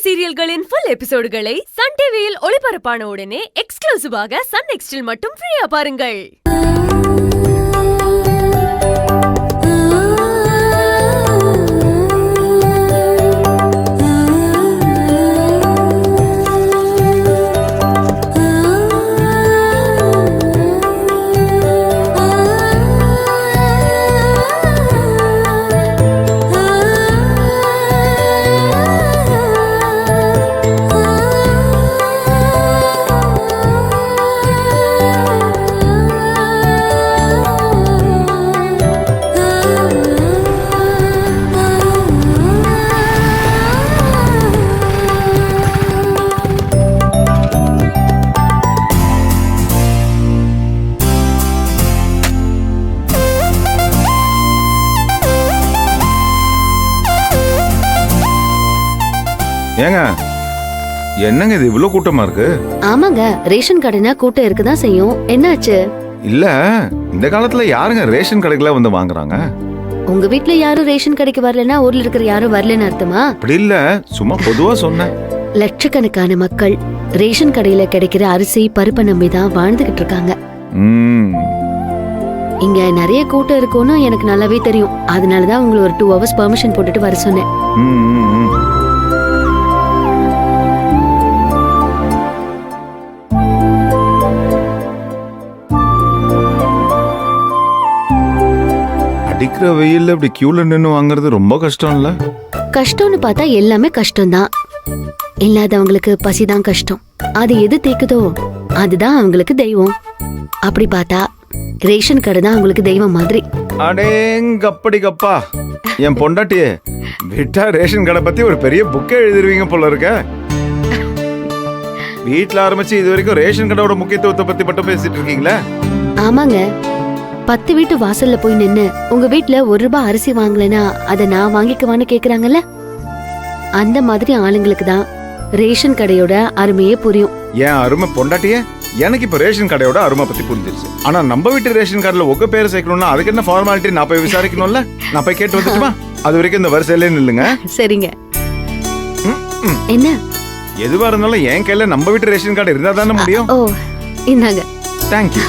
சீரியல்களின் full எபிசோடுகளை Sun டிவியில் ஒளிபரப்பான உடனே எக்ஸ்க்ளூசிவாக சன் நெக்ஸ்டில் மட்டும் ஃப்ரீயா பாருங்கள். ஏங்க என்னங்க இது இவ்வளவு கூட்டமா இருக்கு? ஆமாங்க, ரேஷன் கடைனா கூட்டம் இருக்குதான் செய்யும். என்னாச்சு? இல்ல இந்த காலத்துல யாருங்க ரேஷன் கடைக்குள்ள வந்து வாங்குறாங்க? உங்க வீட்ல யாரும் ரேஷன் கடைக்கு வரலன்னா ஊர்ல இருக்கிற யாரும் வரலன்னு அர்த்தமா? அப்படி இல்ல, சும்மா பொதுவா சொன்னேன். லட்சக்கணக்கான மக்கள் ரேஷன் கடையில கிடைக்கிற அரிசி பருப்பை நம்பிதான் வாழ்ந்துகிட்டு இருக்காங்க. இங்க நிறைய கூட்டம் இருக்கும்னு எனக்கு நல்லாவே தெரியும். அதனாலதான் உங்களை ஒரு 2 hours பெர்மிஷன் போட்டுட்டு வர சொன்னேன். அடிக்கிற வெயில்ல இப்படி கியூல நின்னு வாங்குறது ரொம்ப கஷ்டம் இல்ல? கஷ்டம்னு பார்த்தா எல்லாமே கஷ்டம்தான். இல்லாதவங்களுக்கு பசிதான் கஷ்டம். அது எது தேக்குதோ அதுதான் அவங்களுக்கு தெய்வம். அப்படி பார்த்தா ரேஷன் கடை தான் அவங்களுக்கு தெய்வம் மாதிரி. அடேங்கப்படிக்கப்பா, என் பொண்டாட்டியே விட்டா ரேஷன் கடை பத்தி ஒரு பெரிய புக்கே எழுதிருவீங்க போல இருக்க. வீட்டுல ஆரம்பிச்சு இது வரைக்கும் ரேஷன் கடையோட முக்கியத்துவத்தை பத்தி மட்டும் பேசிட்டு இருக்கீங்களா? ஆமாங்க, 10 வீட்டு வாசல்ல போய் நின்னு உங்க வீட்டுல 1 ரூபாய் அரிசி வாங்கலனா அத நான் வாங்கிக்குவான்னு கேக்குறாங்கல்ல, அந்த மாதிரி ஆளுங்களுக்கு தான் ரேஷன் கடையோட அருமையே புரியும். ஏன் அருமை பொண்டாட்டியே, எனக்கு இப்ப ரேஷன் கடையோட அருமை பத்தி புரிஞ்சிருச்சு. ஆனா நம்ம வீட்டு ரேஷன் கார்டுல உங்க பேரை சேர்க்கணும்னா அதுக்கு என்ன ஃபார்மாலிட்டி? நான் போய் விசாரிக்கணும்ல. நான் போய் கேட்டு வந்துட்டுமா? அது வரைக்கும் இந்த வரிசையிலே நில்லுங்க. சரிங்க. என்ன எதுவா இருந்தாலும் என் கையில நம்ம வீட்டு ரேஷன் கார்டு இருந்தா தானே முடியும். ஓ, இந்தாங்க. தேங்க்யூ.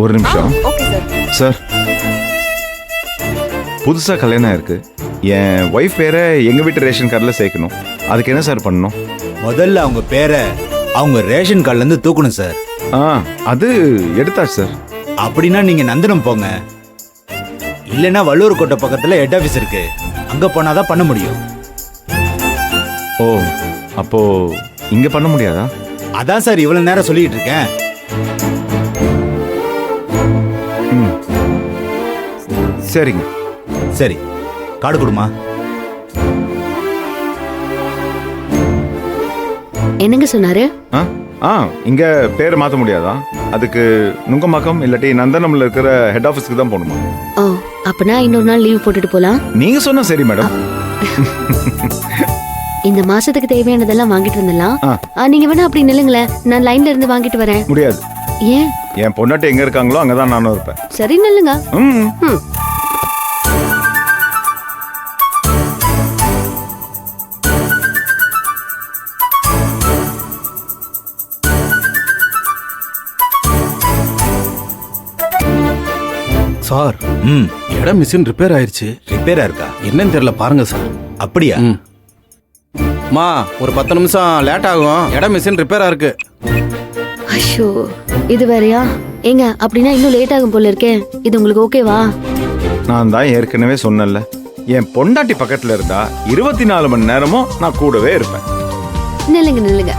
ஒரு நிமிஷம் சார். புதுசா கல்யாணம் இருக்கு. என் ஒய்ஃப் பேரை எங்க வீட்டு ரேஷன் கார்டுல சேர்க்கணும். அதுக்கு என்ன சார் பண்ணணும்? முதல்ல அவங்க பேரை அவங்க ரேஷன் கார்டுல இருந்து தூக்கணும் சார். அது எடுத்தாச்சு சார். அப்படின்னா நீங்க நந்தனம் போங்க, இல்லைன்னா வள்ளூர் கோட்டை பக்கத்துல ஹெட் ஆபீஸ் இருக்கு, அங்க போனாதான் பண்ண முடியும். ஓ, அப்போ இங்க பண்ண முடியாதா? அதான் சார் இவ்வளவு நேரம் சொல்லிட்டு இருக்கேன். சரிங்க. சரி, கார்டு கொடுமா. என்னங்க சொன்னாரு? இங்க பேர் மாத்த முடியாதா? அதுக்கு நுங்கம்பாக்கம் இல்லாட்டி நந்தனம்ல இருக்கிற ஹெட் ஆபீஸ்க்கு தான் போகணுமா? ஓ, அப்பனா இன்னொரு நாள் லீவ் போட்டுட்டு போலாம். நீங்க சொன்னா சரி மேடம். இந்த மாசத்துக்கு தேவையானதெல்லாம் வாங்கிட்டு வந்துடலாம். நீங்க வேணா அப்படி நில்லுங்களேன், நான் லைன்ல இருந்து வாங்கிட்டு வரேன். முடியாது. ஏன்? என் பொண்டாட்டி எங்க இருக்காங்களோ அங்கதான் நானும் இருப்பேன். சரி, நில்லுங்க. சார், இடம் மிஷின் ரிப்பேர் ஆயிருச்சு. ரிப்பேரா இருக்கா? என்னன்னு தெரியல, பாருங்க சார். அப்படியா? மா, ஒரு 10 நிமிஷம் லேட் ஆகும். இடம் மிஷின் ரிப்பேரா இருக்கு. ஐயோ, இது வேறயா? ஏங்க, அப்படின்னா இன்னும் லேட் ஆகும் போல இருக்கேன். இது உங்களுக்கு ஓகேவா? நான் தான் ஏற்கனவே சொன்னேன்ல, என் பொண்டாட்டி பக்கத்துல இருந்தா 24 மணி நேரமும் நான் கூடவே இருப்பேன். நில்லுங்க நில்லுங்க.